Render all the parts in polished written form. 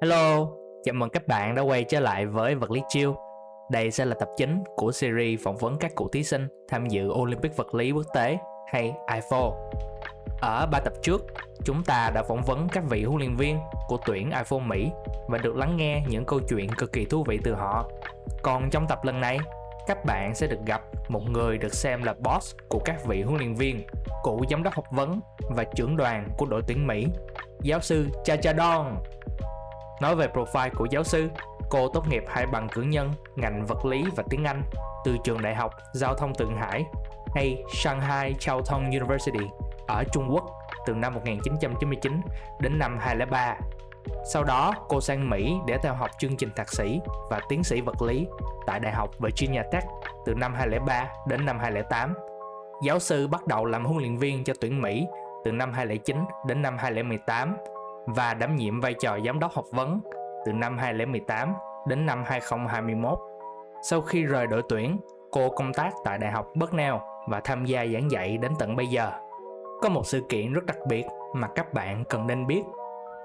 Hello, chào mừng các bạn đã quay trở lại với Vật Lý Chill. Đây sẽ là tập chính của series phỏng vấn các cựu thí sinh tham dự Olympic Vật lý Quốc tế hay IPhO. Ở 3 tập trước, chúng ta đã phỏng vấn các vị huấn luyện viên của tuyển IPhO Mỹ và được lắng nghe những câu chuyện cực kỳ thú vị từ họ. Còn trong tập lần này, các bạn sẽ được gặp một người được xem là boss của các vị huấn luyện viên, cựu giám đốc học vấn và trưởng đoàn của đội tuyển Mỹ, giáo sư Jiajia Dong. Nói về profile của giáo sư, cô tốt nghiệp 2 bằng cử nhân ngành vật lý và tiếng Anh từ trường đại học Giao thông Thượng Hải hay Shanghai Jiao Tong University ở Trung Quốc từ năm 1999 đến năm 2003. Sau đó, cô sang Mỹ để theo học chương trình thạc sĩ và tiến sĩ vật lý tại Đại học Virginia Tech từ năm 2003 đến năm 2008. Giáo sư bắt đầu làm huấn luyện viên cho tuyển Mỹ từ năm 2009 đến năm 2018 và đảm nhiệm vai trò giám đốc học vấn từ năm 2018 đến năm 2021. Sau khi rời đội tuyển, cô công tác tại Đại học Bucknell và tham gia giảng dạy đến tận bây giờ. Có một sự kiện rất đặc biệt mà các bạn cần nên biết.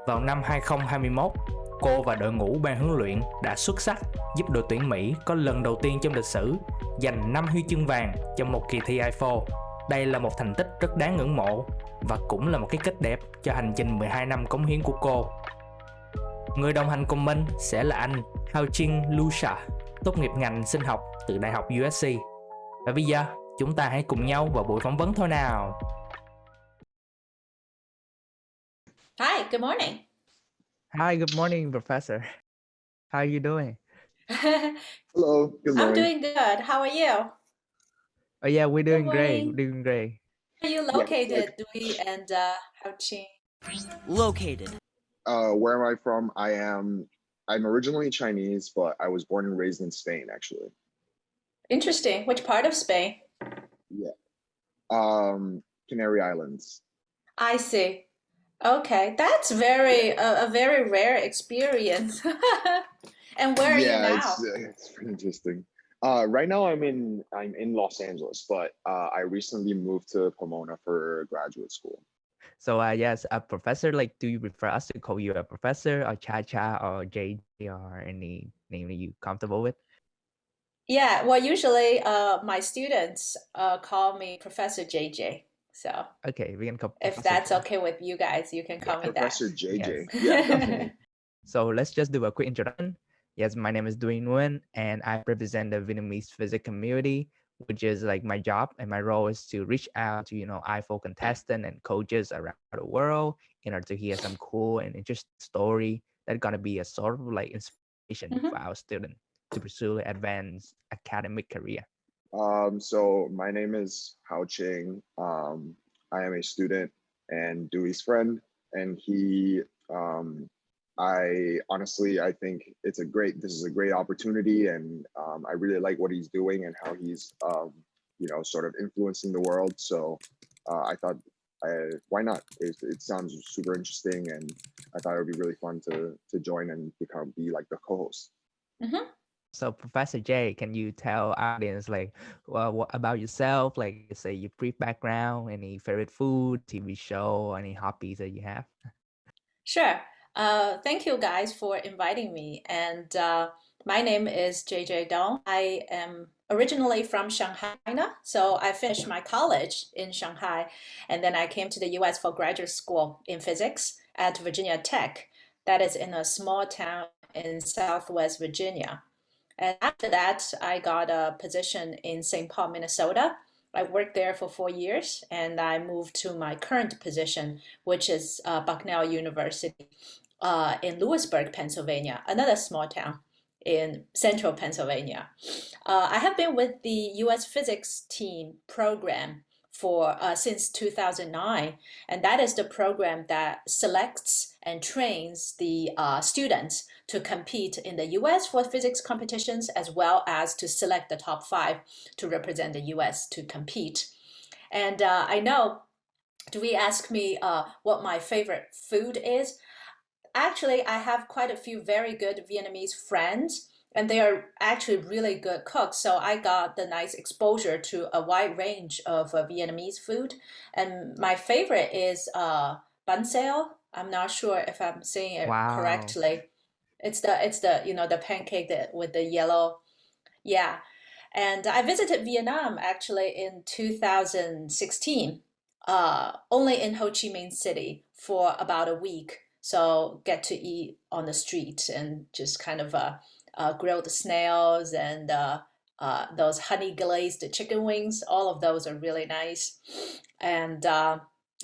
Vào năm 2021, cô và đội ngũ ban huấn luyện đã xuất sắc giúp đội tuyển Mỹ có lần đầu tiên trong lịch sử giành 5 huy chương vàng trong một kỳ thi IPhO. Đây là một thành tích rất đáng ngưỡng mộ và cũng là một cái kết đẹp cho hành trình 12 năm cống hiến của cô. Người đồng hành cùng mình sẽ là anh Hao Qing, tốt nghiệp ngành sinh học từ Đại học USC. Và bây giờ, chúng ta hãy cùng nhau vào buổi phỏng vấn thôi nào. Hi, good morning. Hi, good morning, Professor. How are you doing? Hello, good morning. I'm doing good. How are you? Oh yeah, we're doing great. morning. We're doing great. Where are you located, Dewey and Hao Qing? Located. Where am I from? I'm originally Chinese, but I was born and raised in Spain, actually. Interesting. Which part of Spain? Yeah. Canary Islands. I see. Okay, that's a very rare experience. And where are you now? It's pretty interesting. Right now I'm in Los Angeles, but I recently moved to Pomona for graduate school. So yes, a professor, like, do you prefer us to call you a professor or Cha or JJ or any name that you comfortable with? Yeah, well, usually my students call me Professor JJ. So Okay, we can call if Professor that's J. okay with you guys, you can call me that. Professor JJ. Yes. Yeah, definitely. So let's just do a quick introduction. Yes, my name is Nguyen, and I represent the Vietnamese physics community, which is like my job, and my role is to reach out to IPhO contestants and coaches around the world in order to hear some cool and interesting story that's gonna be a sort of like inspiration for our students to pursue advanced academic career. So my name is Hao Qing. I am a student and Dewey's friend, and I think this is a great opportunity, and I really like what he's doing and how he's sort of influencing the world. So I thought, why not? It sounds super interesting, and I thought it would be really fun to join and be like the co-host. Mm-hmm. So Professor J, can you tell our audience like what about yourself? Like, say your brief background, any favorite food, TV show, any hobbies that you have? Sure. Thank you guys for inviting me. And my name is Jiajia Dong. I am originally from Shanghai, China. So I finished my college in Shanghai, and then I came to the US for graduate school in physics at Virginia Tech. That is in a small town in Southwest Virginia. And after that, I got a position in St. Paul, Minnesota. I worked there for 4 years, and I moved to my current position, which is Bucknell University in Lewisburg, Pennsylvania, another small town in central Pennsylvania. I have been with the U.S. physics team program for since 2009, and that is the program that selects and trains the students to compete in the U.S. for physics competitions, as well as to select the top 5 to represent the U.S. to compete. And I know, Dewey asked me what my favorite food is. Actually, I have quite a few very good Vietnamese friends, and they are actually really good cooks. So I got the nice exposure to a wide range of Vietnamese food. And my favorite is bánh xèo. I'm not sure if I'm saying it Wow. correctly. It's the the pancake that with the yellow, yeah. And I visited Vietnam actually in 2016, only in Ho Chi Minh City for about a week. So get to eat on the street and just kind of grilled snails and those honey glazed chicken wings. All of those are really nice. And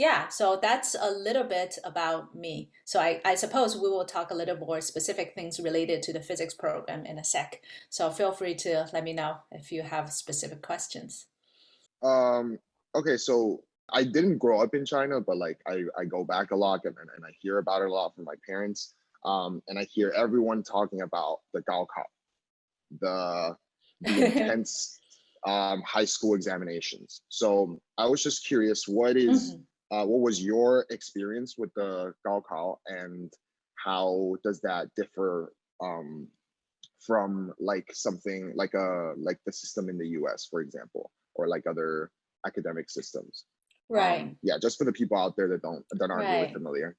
yeah, so that's a little bit about me. So I suppose we will talk a little more specific things related to the physics program in a sec. So feel free to let me know if you have specific questions. Okay, so I didn't grow up in China, but like I go back a lot and I hear about it a lot from my parents. And I hear everyone talking about the Gaokao, the intense high school examinations. So I was just curious, what was your experience with the Gaokao, and how does that differ from like something like the system in the US, for example, or like other academic systems? Right. Yeah, just for the people out there that aren't really Right. familiar.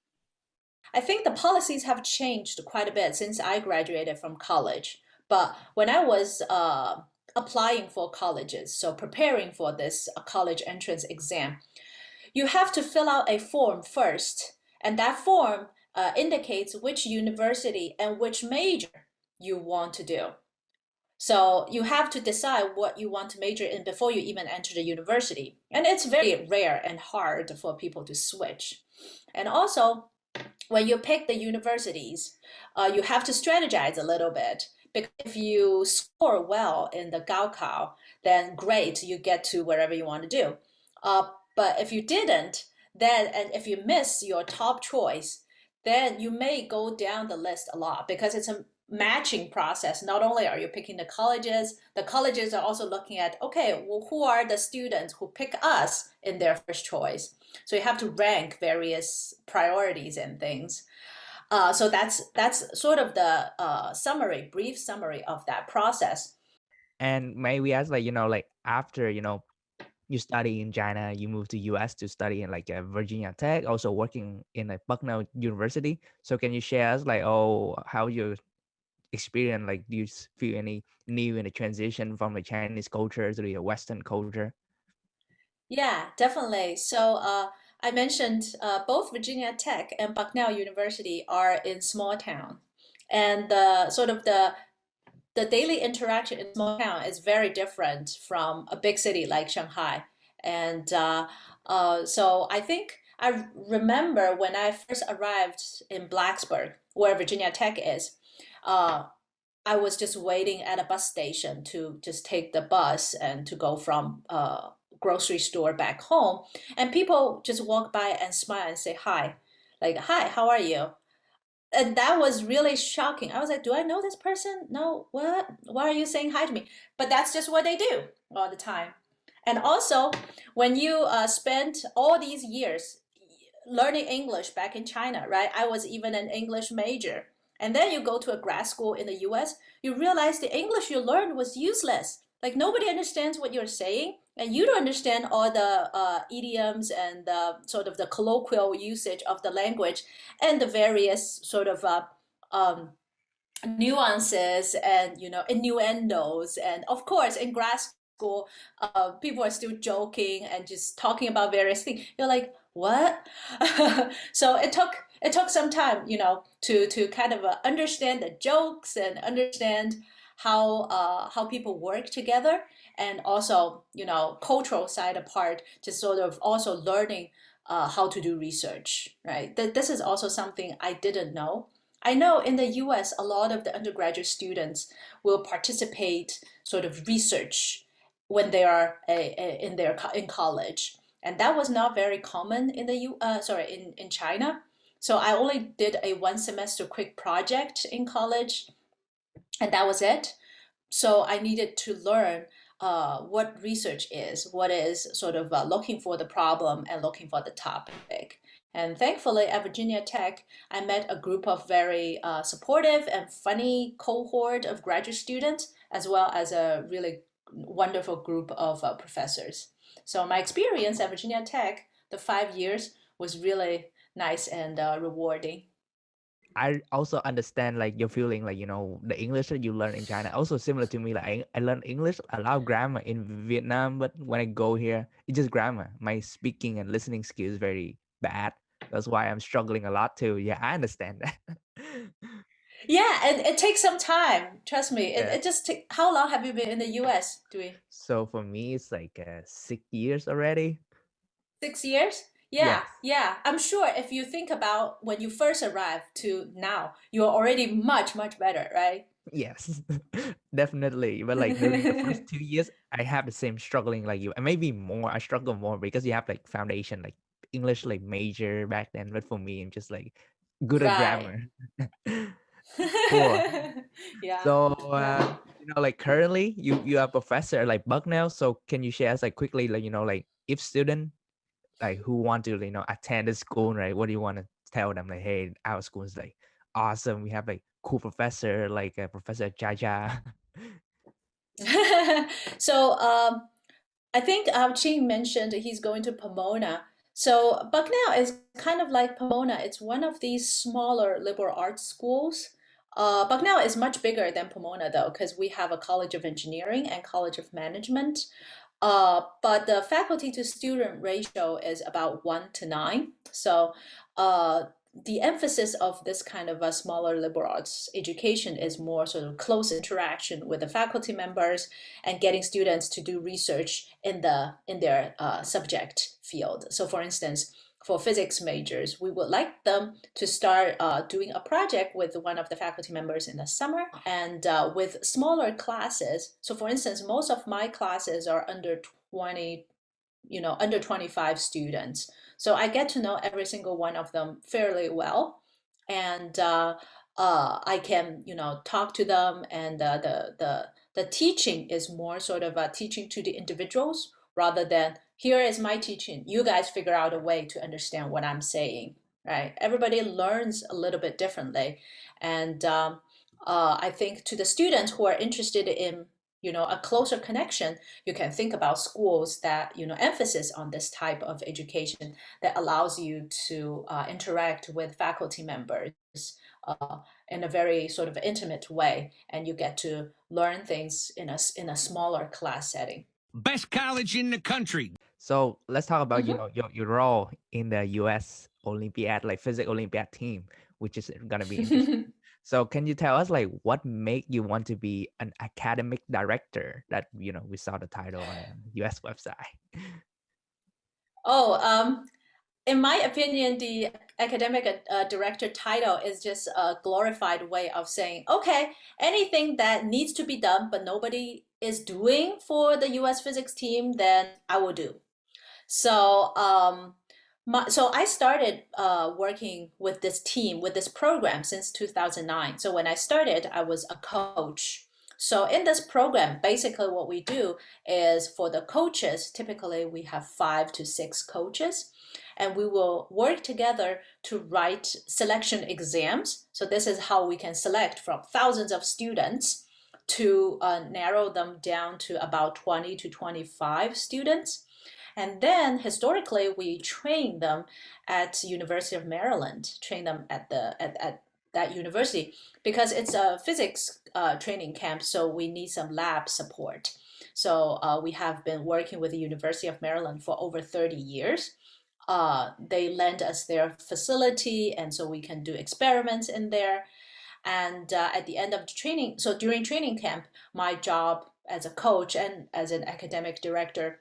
I think the policies have changed quite a bit since I graduated from college. But when I was applying for colleges, so preparing for this college entrance exam, you have to fill out a form first, and that form indicates which university and which major you want to do. So you have to decide what you want to major in before you even enter the university. And it's very rare and hard for people to switch. And also, when you pick the universities, you have to strategize a little bit. Because if you score well in the Gaokao, then great, you get to wherever you want to do. But if you didn't, and if you miss your top choice, then you may go down the list a lot, because it's a matching process. Not only are you picking the colleges are also looking at, okay, well, who are the students who pick us in their first choice? So you have to rank various priorities and things. So that's sort of the brief summary of that process. And may we ask, like, like after, you study in China, you move to US to study in like Virginia Tech, also working in like Bucknell University. So can you share us like, how your experience, like do you feel any new in the transition from the Chinese culture to the Western culture? Yeah, definitely. So I mentioned both Virginia Tech and Bucknell University are in small town, and the sort of the daily interaction in small town is very different from a big city like Shanghai. And so I think I remember when I first arrived in Blacksburg, where Virginia Tech is, I was just waiting at a bus station to just take the bus and to go from grocery store back home. And people just walk by and smile and say hi, like, hi, how are you? And that was really shocking. I was like, do I know this person? No, what? Why are you saying hi to me? But that's just what they do all the time. And also, when you spend all these years learning English back in China, right? I was even an English major. And then you go to a grad school in the US, you realize the English you learned was useless. Like nobody understands what you're saying, and you don't understand all the idioms and the sort of the colloquial usage of the language and the various sort of nuances and innuendos. And of course, in grad school, people are still joking and just talking about various things. You're like, what? So it took some time, to kind of understand the jokes and understand how people work together, and also, cultural side apart, just sort of also learning how to do research, right? This is also something I didn't know. I know in the US, a lot of the undergraduate students will participate sort of research when they are in college, and that was not very common in in China. So I only did a 1 semester quick project in college, and that was it. So I needed to learn what research is, what is sort of looking for the problem and looking for the topic. And thankfully at Virginia Tech, I met a group of very supportive and funny cohort of graduate students, as well as a really wonderful group of professors. So my experience at Virginia Tech, the 5 years, was really nice and rewarding. I also understand like your feeling, like the English that you learn in China also similar to me. Like I learn English, I love grammar in Vietnam, but when I go here, it's just grammar. My speaking and listening skills is very bad. That's why I'm struggling a lot too. Yeah, I understand that. Yeah, and it takes some time. Trust me. Yeah. It just take. How long have you been in the US, Dewey? So for me, it's like 6 years already. 6 years? Yeah, Yes. yeah. I'm sure if you think about when you first arrived to now, you're already much, much better, right? Yes, definitely. But like during the first 2 years, I have the same struggling like you, and maybe more. I struggle more because you have like foundation, like English, like major back then. But for me, I'm just like good at Right. grammar. Cool. Yeah, So, yeah. like currently, you are a professor like Bucknell. So, can you share us like quickly, like like if student like who want to attend the school, right? What do you want to tell them? Like, hey, our school is like awesome. We have like cool professor like Professor Jiajia. So I think Hao Qing mentioned he's going to Pomona. So Bucknell is kind of like Pomona. It's one of these smaller liberal arts schools. Bucknell is much bigger than Pomona though, because we have a College of Engineering and College of Management. But the faculty to student ratio is about 1 to 9. So the emphasis of this kind of a smaller liberal arts education is more sort of close interaction with the faculty members and getting students to do research in their subject field. So for instance, for physics majors, we would like them to start doing a project with one of the faculty members in the summer, and with smaller classes. So for instance, most of my classes are under 20, under 25 students. So I get to know every single one of them fairly well. And I can, talk to them, and the teaching is more sort of teaching to the individuals rather than here is my teaching. You guys figure out a way to understand what I'm saying, right? Everybody learns a little bit differently. And I think to the students who are interested in, a closer connection, you can think about schools that, emphasis on this type of education that allows you to interact with faculty members in a very sort of intimate way, and you get to learn things in a smaller class setting. Best college in the country. So let's talk about Mhm. your role in the U.S. Olympiad, like physics Olympiad team, which is gonna be interesting. So can you tell us like what made you want to be an academic director? That we saw the title on the U.S. website. Oh, in my opinion, the academic director title is just a glorified way of saying, okay, anything that needs to be done but nobody is doing for the US physics team, then I will do. So, so I started working with this team, with this program since 2009. So when I started, I was a coach. So in this program, basically what we do is for the coaches, typically we have 5 to 6 coaches, and we will work together to write selection exams. So this is how we can select from thousands of students to narrow them down to about 20 to 25 students. And then historically, we train them at University of Maryland, train them at that university because it's a physics training camp, so we need some lab support. So we have been working with the University of Maryland for over 30 years. They lend us their facility, and so we can do experiments in there. And at the end of the training, so during training camp, my job as a coach and as an academic director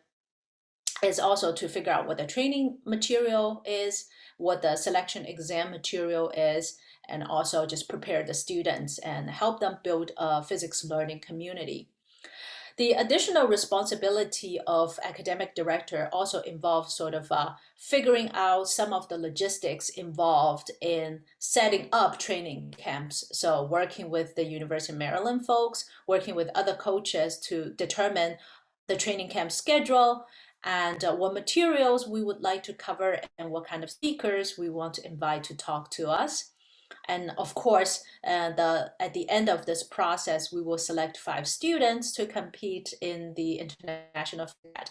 is also to figure out what the training material is, what the selection exam material is, and also just prepare the students and help them build a physics learning community. The additional responsibility of academic director also involves sort of figuring out some of the logistics involved in setting up training camps. So working with the University of Maryland folks, working with other coaches to determine the training camp schedule, and what materials we would like to cover, and what kind of speakers we want to invite to talk to us. And of course, at the end of this process, we will select 5 students to compete in the international format.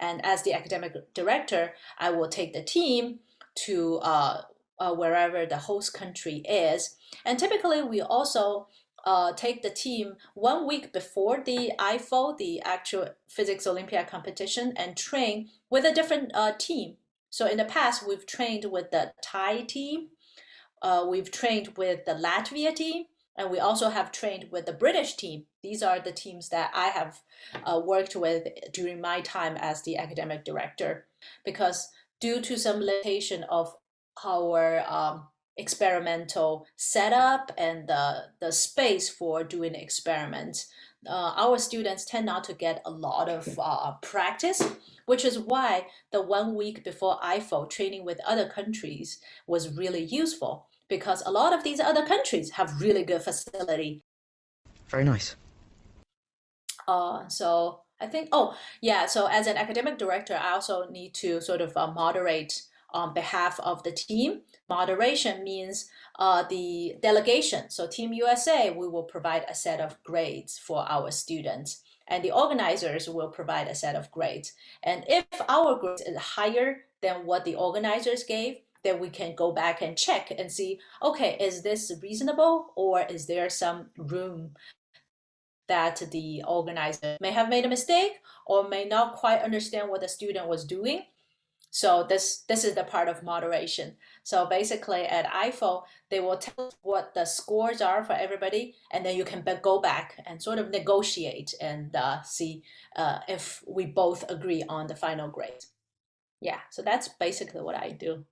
And as the academic director, I will take the team to wherever the host country is. And typically, we also take the team 1 week before the IPhO, the actual physics Olympiad competition, and train with a different team. So in the past, we've trained with the Thai team, we've trained with the Latvia team, and we also have trained with the British team. These are the teams that I have worked with during my time as the academic director, because due to some limitation of our experimental setup and the space for doing experiments, our students tend not to get a lot of practice, which is why the 1 week before IPhO training with other countries was really useful, because a lot of these other countries have really good facility. Very nice. So I think, so as an academic director, I also need to sort of moderate on behalf of the team. Moderation means the delegation. So Team USA, we will provide a set of grades for our students, and the organizers will provide a set of grades. And if our grade is higher than what the organizers gave, then we can go back and check and see, okay, is this reasonable, or is there some room that the organizer may have made a mistake or may not quite understand what the student was doing? So this is the part of moderation. So basically at IPhO, they will tell us what the scores are for everybody, and then you can go back and sort of negotiate and see if we both agree on the final grade. Yeah, so that's basically what I do.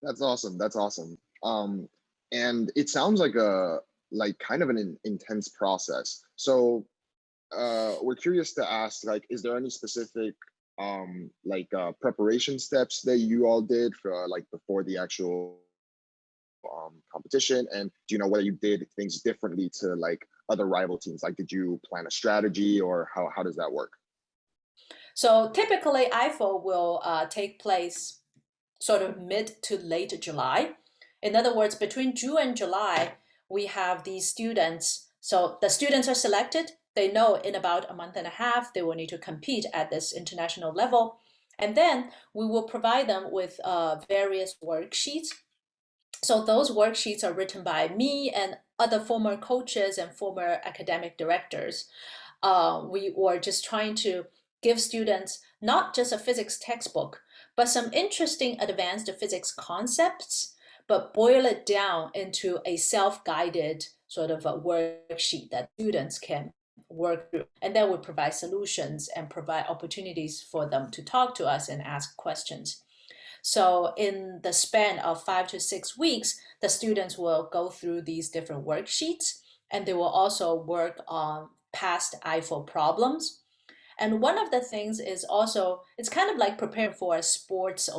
That's awesome. That's awesome. And it sounds like kind of an intense process. So we're curious to ask, like, is there any specific preparation steps that you all did for before the actual competition? And do you know whether you did things differently to like other rival teams? Like, did you plan a strategy, or how does that work? So typically IPhO will take place sort of mid to late July. In other words, between June and July, we have these students. So the students are selected. They know in about a month and a half, they will need to compete at this international level. And then we will provide them with various worksheets. So those worksheets are written by me and other former coaches and former academic directors. We were just trying to give students not just a physics textbook, but some interesting advanced physics concepts, but boil it down into a self-guided sort of a worksheet that students can work through. And then we provide solutions and provide opportunities for them to talk to us and ask questions. So in the span of 5 to 6 weeks, the students will go through these different worksheets, and they will also work on past IPhO problems. And one of the things is also, it's kind of like preparing for a sports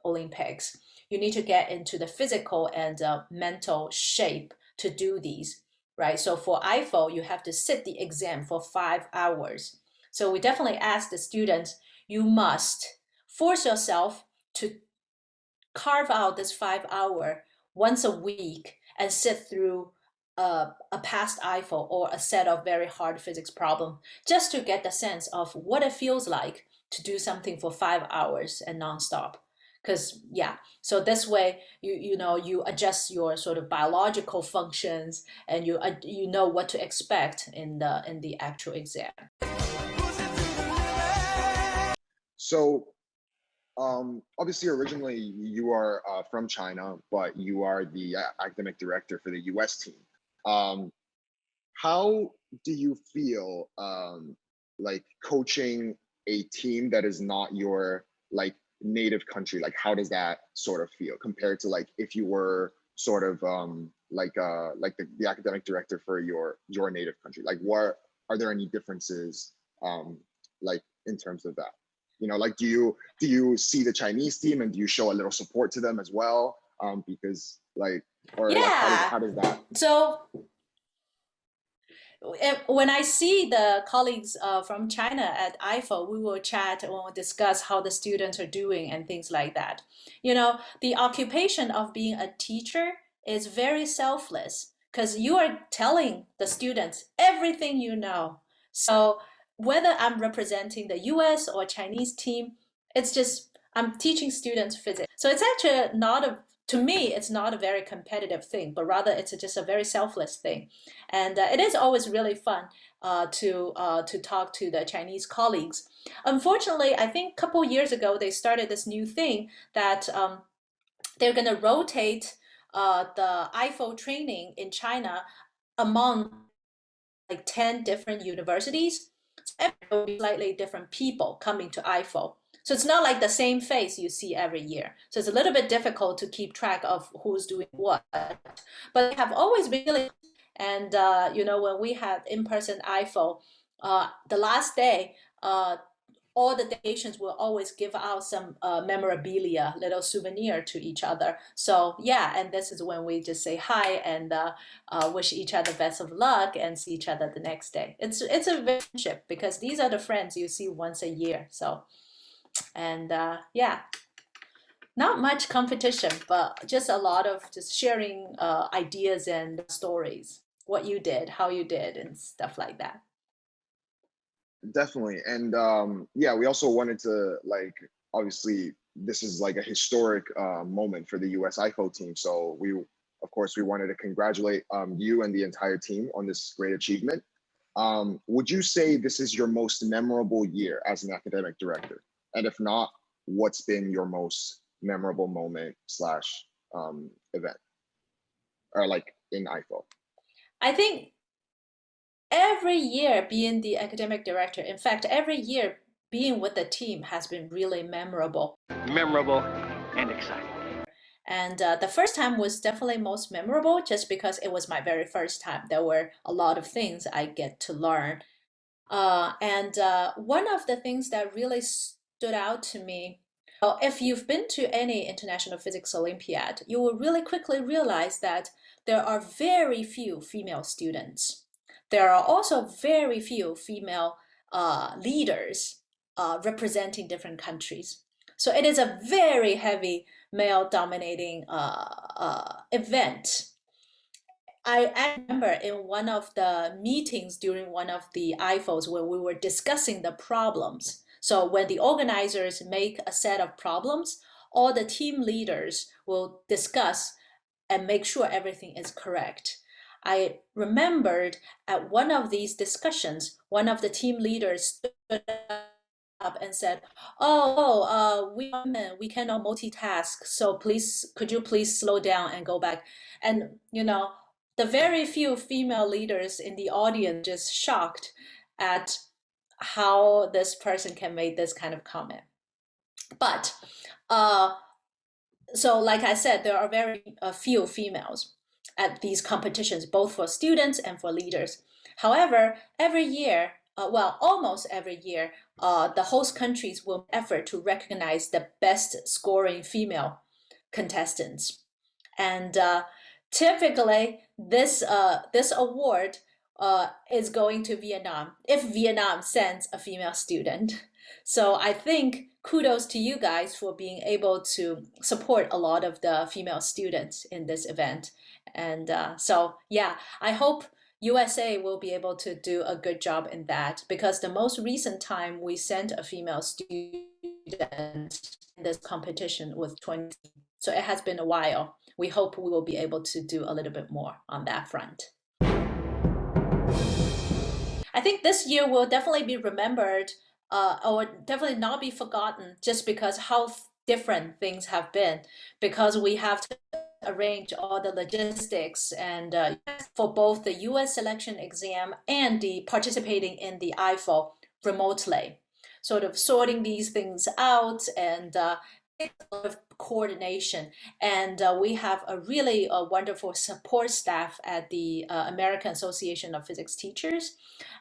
Olympics. You need to get into the physical and mental shape to do these, right? So for IPhO, you have to sit the exam for 5 hours. So we definitely ask the students, you must force yourself to carve out this 5 hour once a week and sit through a past IPhO or a set of very hard physics problem, just to get the sense of what it feels like to do something for 5 hours and nonstop. Because so this way you adjust your sort of biological functions, and you know what to expect in the actual exam. So obviously originally you are from China, but you are the academic director for the US team. How do you feel like coaching a team that is not your native country? Like, how does that sort of feel compared to like if you were sort of the academic director for your native country? Like, what are there any differences in terms of that? Do you see the Chinese team and do you show a little support to them as well? Because how does that? when I see the colleagues from China at IPhO, we will chat and we'll discuss how the students are doing and things like that. You know, the occupation of being a teacher is very selfless because you are telling the students everything you know. So whether I'm representing the US or Chinese team, it's just I'm teaching students physics. So it's actually not a, to me, it's not a very competitive thing, but rather it's just a very selfless thing. And it is always really fun to talk to the Chinese colleagues. Unfortunately, I think a couple years ago, they started this new thing that they're going to rotate the IPhO training in China among like 10 different universities. There will be slightly different people coming to IPhO. So it's not like the same face you see every year. So it's a little bit difficult to keep track of who's doing what. But they have always been really, and you know, when we had in-person IPhO, the last day, all the delegations will always give out some memorabilia, little souvenir to each other. So yeah, and this is when we just say hi and wish each other best of luck and see each other the next day. It's a friendship because these are the friends you see once a year. So, and yeah, not much competition, but just a lot of just sharing ideas and stories, what you did, how you did, and stuff like that. Definitely. And yeah, we also wanted to, like, obviously this is like a historic moment for the US IPhO team. So we, of course, we wanted to congratulate you and the entire team on this great achievement. Would you say this is your most memorable year as an academic director? And if not, what's been your most memorable moment slash event, or like in IPhO? I think every year being the academic director, in fact, every year being with the team has been really memorable. Memorable and exciting. And the first time was definitely most memorable just because it was my very first time. There were a lot of things I get to learn. And one of the things that really stood out to me, if you've been to any International Physics Olympiad, you will really quickly realize that there are very few female students. There are also very few female leaders representing different countries. So it is a very heavy male-dominating event. I remember in one of the meetings during one of the IPhOs where we were discussing the problems. So when the organizers make a set of problems, all the team leaders will discuss and make sure everything is correct. I remembered at one of these discussions, one of the team leaders stood up and said, we cannot multitask, so please, could you please slow down and go back? And, you know, the very few female leaders in the audience just shocked at how this person can make this kind of comment. But, so like I said, there are very few females at these competitions, both for students and for leaders. However, every year, well, almost every year, the host countries will effort to recognize the best scoring female contestants. And typically, this award is going to Vietnam, if Vietnam sends a female student. So I think kudos to you guys for being able to support a lot of the female students in this event. And so, yeah, I hope USA will be able to do a good job in that, because the most recent time we sent a female student in this competition was 20. So it has been a while. We hope we will be able to do a little bit more on that front. I think this year will definitely be remembered or definitely not be forgotten just because how different things have been, because we have to arrange all the logistics and for both the US selection exam and the participating in the IPhO remotely, sort of sorting these things out and a lot of coordination. And we have a really wonderful support staff at the American Association of Physics Teachers.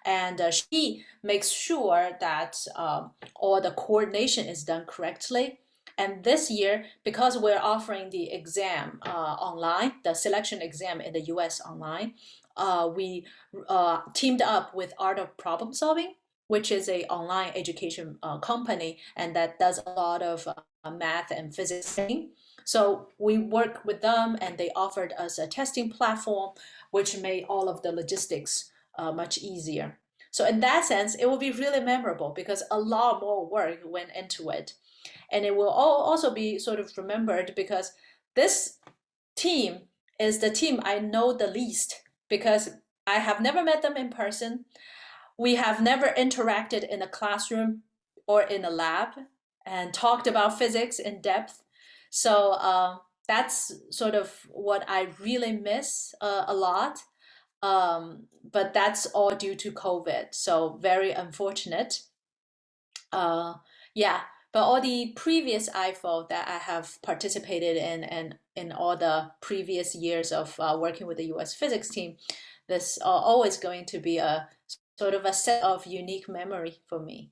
And she makes sure that all the coordination is done correctly. And this year, because we're offering the exam online, the selection exam in the US online, we teamed up with Art of Problem Solving, which is a online education company, and that does a lot of math and physics thing. So we worked with them, and they offered us a testing platform, which made all of the logistics much easier. So in that sense, it will be really memorable because a lot more work went into it. And it will also be sort of remembered because this team is the team I know the least, because I have never met them in person. We have never interacted in a classroom or in a lab and talked about physics in depth. So that's sort of what I really miss a lot. But that's all due to COVID. So very unfortunate. Yeah, but all the previous IPhO that I have participated in and in all the previous years of working with the US physics team, this always going to be a sort of a set of unique memory for me.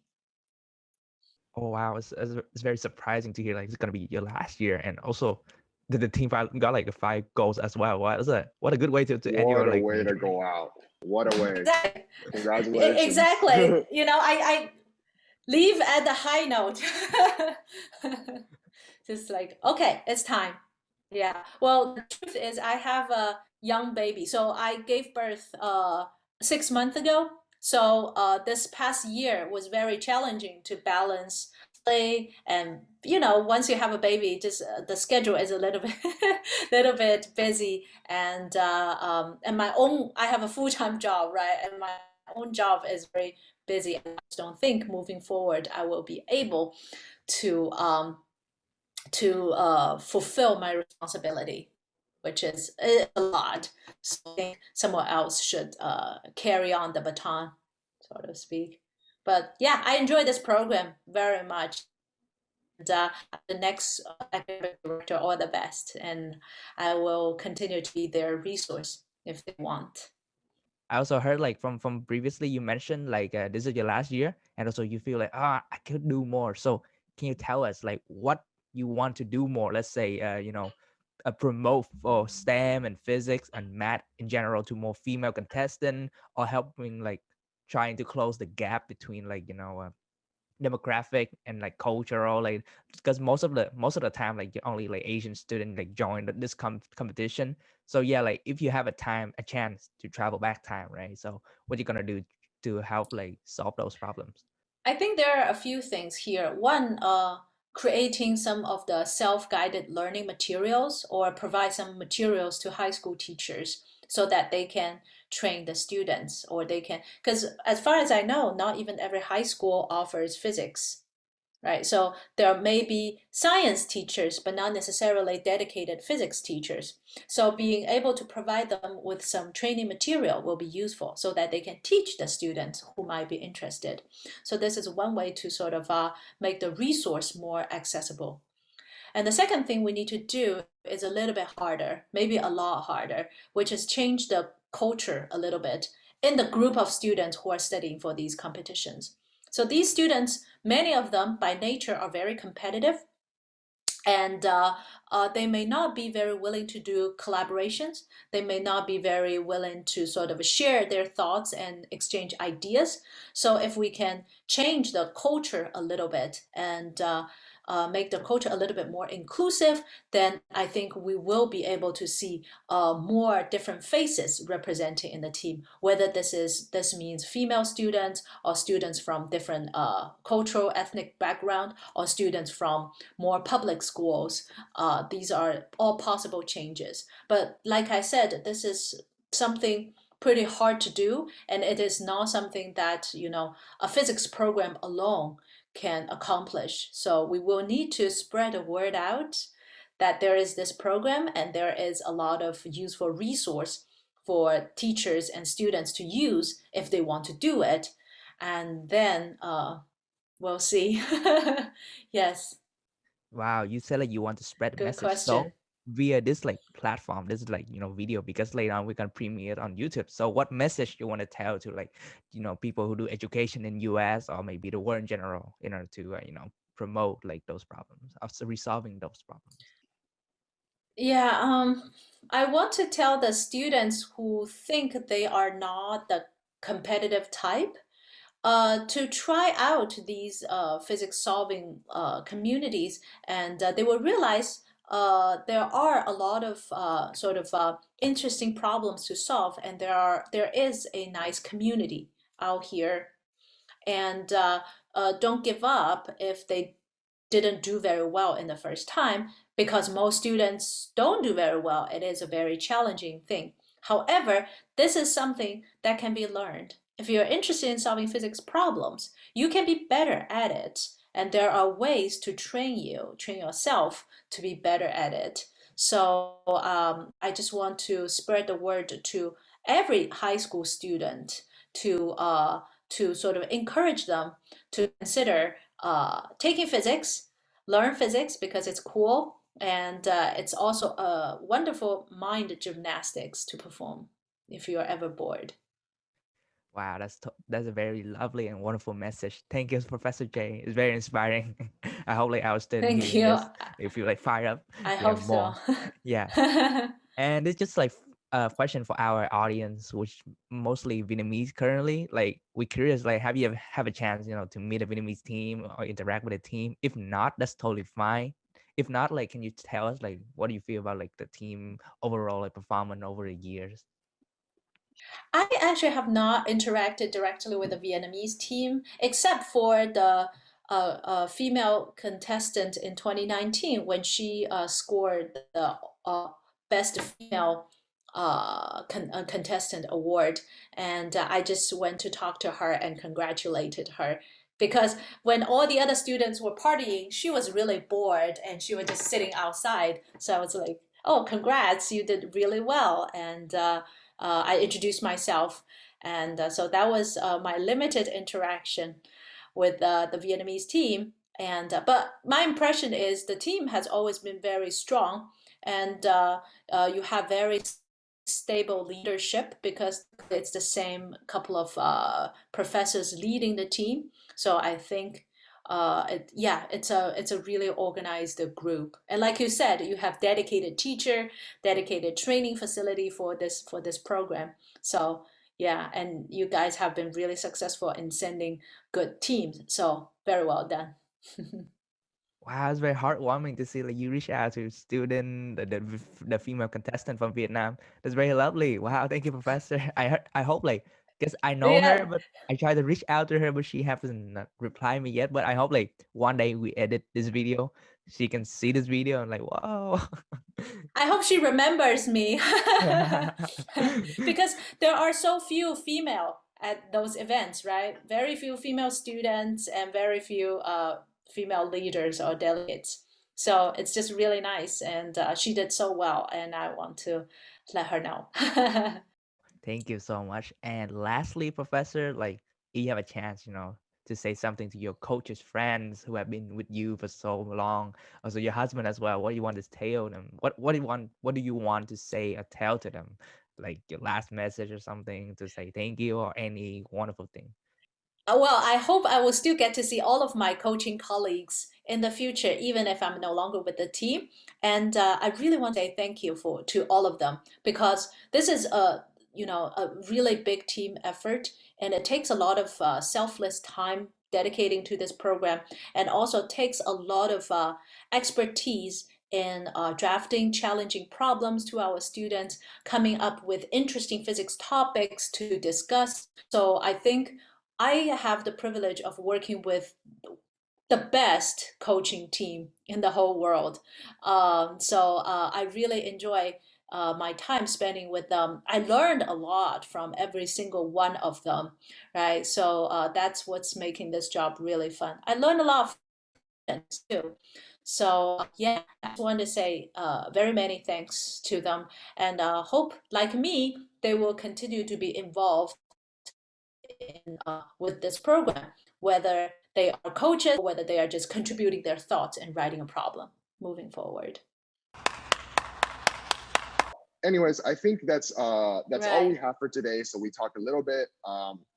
Oh wow, it's very surprising to hear like it's gonna be your last year, and also the team got like 5 goals as well. What a good way to end your What a like way to journey. go out. What a way. Exactly. Congratulations. Exactly. You know, I leave at the high note. Just like, okay, it's time. Yeah. Well, the truth is I have a young baby. So I gave birth 6 months ago. So this past year was very challenging to balance play and once you have a baby, just the schedule is a little bit little bit busy, and I have a full-time job, right? And my own job is very busy. I just don't think moving forward I will be able to fulfill my responsibility, which is a lot. So I think someone else should carry on the baton, so to speak. But yeah, I enjoy this program very much. And the next academic director, all the best, and I will continue to be their resource if they want. I also heard like from previously you mentioned like this is your last year, and also you feel like I could do more. So can you tell us like what you want to do more? Let's say promote for STEM and physics and math in general to more female contestant, or helping like trying to close the gap between like demographic and like cultural, like because most of the time like only like Asian student like join this competition. So yeah, like if you have a chance to travel back time, right? So what you gonna do to help like solve those problems? I think there are a few things here. One, creating some of the self-guided learning materials or provide some materials to high school teachers so that they can train the students, or they can, because as far as I know, not even every high school offers physics, right? So there may be science teachers, but not necessarily dedicated physics teachers. So being able to provide them with some training material will be useful so that they can teach the students who might be interested. So this is one way to sort of make the resource more accessible. And the second thing we need to do is a little bit harder, maybe a lot harder, which is change the culture a little bit in the group of students who are studying for these competitions. So these students, many of them by nature are very competitive, and they may not be very willing to do collaborations. They may not be very willing to sort of share their thoughts and exchange ideas. So if we can change the culture a little bit and make the culture a little bit more inclusive, then I think we will be able to see more different faces represented in the team, whether this means female students or students from different cultural, ethnic background, or students from more public schools. These are all possible changes. But like I said, this is something pretty hard to do, and it is not something that a physics program alone can accomplish. So we will need to spread the word out that there is this program and there is a lot of useful resource for teachers and students to use if they want to do it. And then we'll see. Yes, Wow, you said like you want to spread the good message. So question. via this like platform, this is like video, because later on we can premiere it on YouTube. So what message you want to tell to like people who do education in US or maybe the world in general in order to promote like those problems of resolving those problems? Yeah, I want to tell the students who think they are not the competitive type to try out these physics solving communities, and they will realize there are a lot of interesting problems to solve, and there is a nice community out here, and don't give up if they didn't do very well in the first time, because most students don't do very well. It is a very challenging thing. However, this is something that can be learned. If you're interested in solving physics problems, you can be better at it. And there are ways to train yourself to be better at it. So I just want to spread the word to every high school student to sort of encourage them to consider taking physics, learn physics because it's cool, and it's also a wonderful mind gymnastics to perform if you're ever bored. Wow, that's a very lovely and wonderful message. Thank you, Professor J. It's very inspiring. I hope like our student Thank hearing you. this, they feel like fired up. I Yeah, hope so. more. Yeah. And it's just like a question for our audience, which mostly Vietnamese currently. Like, we're curious, like, have you ever have a chance, to meet a Vietnamese team or interact with a team? If not, that's totally fine. If not, like, can you tell us, like, what do you feel about like the team overall, like performance over the years? I actually have not interacted directly with the Vietnamese team, except for the female contestant in 2019 when she scored the Best Female Contestant Award. And I just went to talk to her and congratulated her. Because when all the other students were partying, she was really bored and she was just sitting outside. So I was like, oh, congrats, you did really well. And I introduced myself, and so that was my limited interaction with the Vietnamese team. And but my impression is the team has always been very strong, and you have very stable leadership because it's the same couple of professors leading the team. So I think it's a really organized group. And like you said, you have dedicated teacher, dedicated training facility for this program. So yeah, and you guys have been really successful in sending good teams. So very well done. Wow, it's very heartwarming to see like you reach out to student, the female contestant from Vietnam. That's very lovely. Wow, thank you, Professor. I hope like because I know her, Yeah, but I try to reach out to her, but she hasn't replied me yet. But I hope like one day we edit this video, she can see this video and like, wow. I hope she remembers me because there are so few female at those events, right? Very few female students and very few female leaders or delegates. So it's just really nice, and she did so well, and I want to let her know. Thank you so much. And lastly, Professor, like if you have a chance, to say something to your coaches, friends who have been with you for so long, also your husband as well. What do you want to tell them? What do you want to say or tell to them? Like your last message or something to say thank you or any wonderful thing. Well, I hope I will still get to see all of my coaching colleagues in the future, even if I'm no longer with the team. And I really want to say thank you to all of them, because this is a really big team effort, and it takes a lot of selfless time dedicating to this program, and also takes a lot of expertise in drafting challenging problems to our students, coming up with interesting physics topics to discuss. So I think I have the privilege of working with the best coaching team in the whole world. So I really enjoy my time spending with them. I learned a lot from every single one of them, right? So that's what's making this job really fun. I learned a lot of things too. So yeah, I just want to say very many thanks to them, and hope, like me, they will continue to be involved with this program, whether they are coaches or whether they are just contributing their thoughts and writing a problem moving forward. Anyways, I think that's all we Right. have for today. So we talked a little bit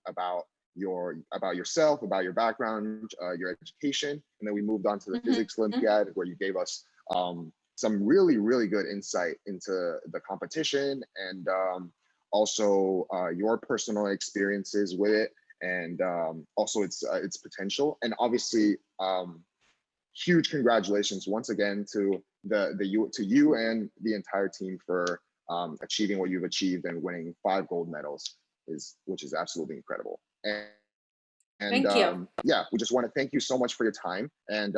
about yourself, about your background, your education, and then we moved on to the Mm-hmm. physics Olympiad, where you gave us some really, really good insight into the competition and also your personal experiences with it, and also its potential. And obviously, huge congratulations once again to you and the entire team for achieving what you've achieved and winning 5 gold medals, which is absolutely incredible. And Thank you. Yeah, we just want to thank you so much for your time and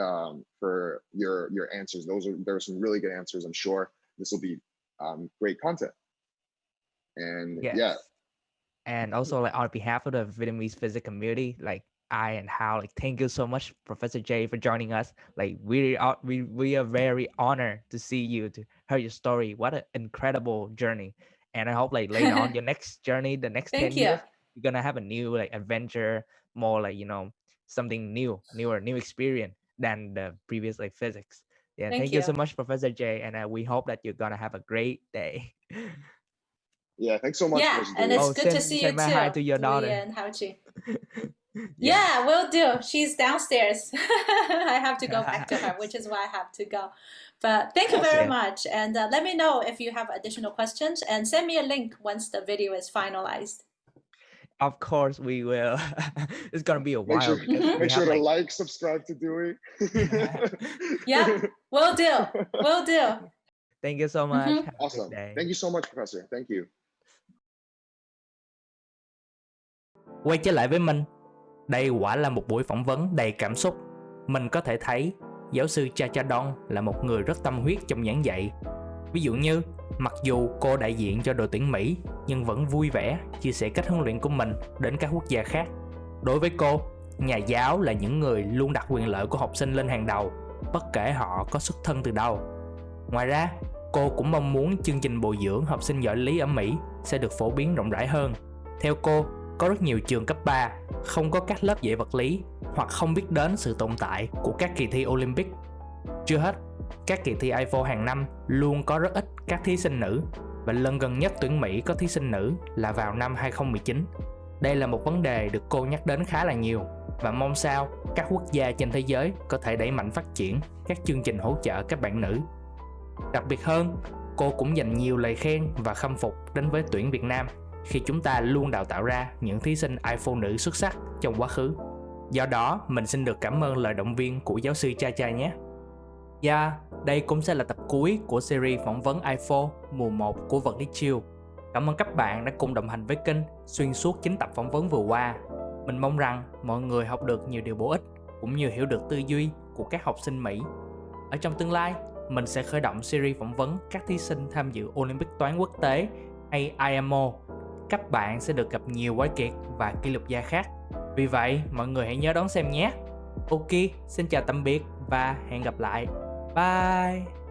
for your answers. There are some really good answers. I'm sure this will be great content. And Yes. yeah, And also, like, on behalf of the Vietnamese physics community, like, I and Hao, like, thank you so much, Professor J, for joining us. Like, we are very honored to see you, to hear your story. What an incredible journey. And I hope, like, later on your next journey, the next 10 Thank you. years, you're gonna have a new, like, adventure, more like, you know, something new experience than the previous, like, physics. Yeah, Thank thank you so you. much, Professor J, and we hope that you're gonna have a great day. yeah, thanks so much. Yeah, Professor and J. it's good to send see you my hi to too, your daughter. Lee and Hao Qing. Yeah, will do. She's downstairs. I have to go back to her, which is why I have to go. But thank you very Awesome. much. And let me know if you have additional questions, and send me a link once the video is finalized. Of course we will. It's gonna be a Make while. sure, because we make sure have, to like, like, subscribe to Dewey. Yeah, will do. Will do. Thank you so much. Mhm. Have a good Awesome. day. Thank you so much, Professor. Thank you. Quay trở lại với mình, đây quả là một buổi phỏng vấn đầy cảm xúc. Mình có thể thấy giáo sư Jiajia Dong là một người rất tâm huyết trong giảng dạy. Ví dụ như, mặc dù cô đại diện cho đội tuyển Mỹ, nhưng vẫn vui vẻ chia sẻ cách huấn luyện của mình đến các quốc gia khác. Đối với cô, nhà giáo là những người luôn đặt quyền lợi của học sinh lên hàng đầu, bất kể họ có xuất thân từ đâu. Ngoài ra, cô cũng mong muốn chương trình bồi dưỡng học sinh giỏi lý ở Mỹ sẽ được phổ biến rộng rãi hơn. Theo cô, có rất nhiều trường cấp 3 không có các lớp dạy vật lý hoặc không biết đến sự tồn tại của các kỳ thi Olympic. Chưa hết, các kỳ thi IPhO hàng năm luôn có rất ít các thí sinh nữ, và lần gần nhất tuyển Mỹ có thí sinh nữ là vào năm 2019. Đây là một vấn đề được cô nhắc đến khá là nhiều, và mong sao các quốc gia trên thế giới có thể đẩy mạnh phát triển các chương trình hỗ trợ các bạn nữ. Đặc biệt hơn, cô cũng dành nhiều lời khen và khâm phục đến với tuyển Việt Nam khi chúng ta luôn đào tạo ra những thí sinh IPhO nữ xuất sắc trong quá khứ. Do đó, mình xin được cảm ơn lời động viên của giáo sư Jiajia nhé. Và đây cũng sẽ là tập cuối của series phỏng vấn IPhO mùa 1 của Vật Lý Chill. Cảm ơn các bạn đã cùng đồng hành với kênh xuyên suốt 9 tập phỏng vấn vừa qua. Mình mong rằng mọi người học được nhiều điều bổ ích, cũng như hiểu được tư duy của các học sinh Mỹ. Ở trong tương lai, mình sẽ khởi động series phỏng vấn các thí sinh tham dự Olympic toán quốc tế hay IMO. Các bạn sẽ được gặp nhiều quái kiệt và kỷ lục gia khác. Vì vậy, mọi người hãy nhớ đón xem nhé. Ok, xin chào tạm biệt và hẹn gặp lại. Bye!